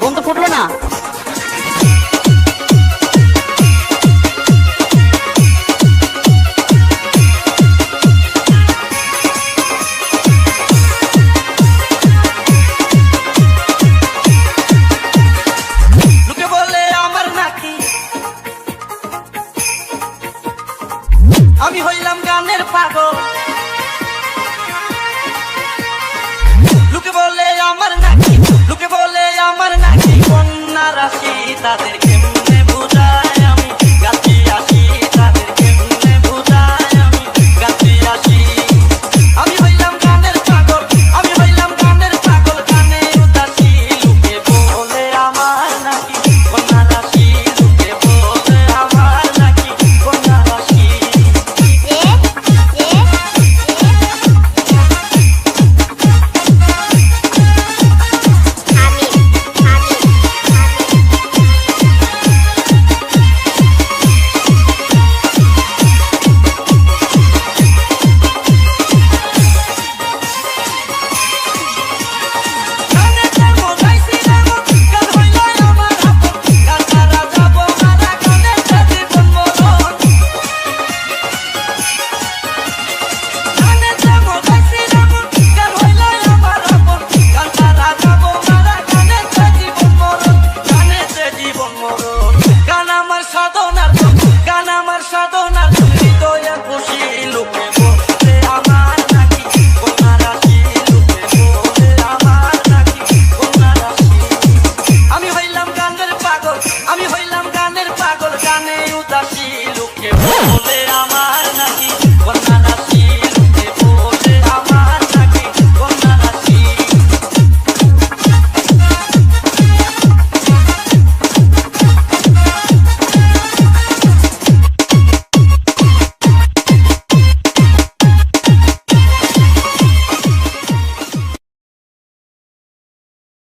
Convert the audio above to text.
বোন তো ফুটলো না। লোকে বলে আমার নাকি আমি হইলাম গানের পাগল। লোকে বলে আমার নাকি, লোকে বলে আমার নাকি কন্যা রাশি, তাদের কেমনে বুঝায় আমি গাছি আসি, তাদের কেমনে বুঝায় আমি গাছি আসি। আমি হইলাম গানের পাগল, আমি হইলাম গানের পাগল, গানে উদাসী। লোকে বলে আমার নাকি কন্যা রাশি, লোকে বলে আমার নাকি কন্যা রাশি। আমি হইলাম গানের পাগল, গানে উদাসী।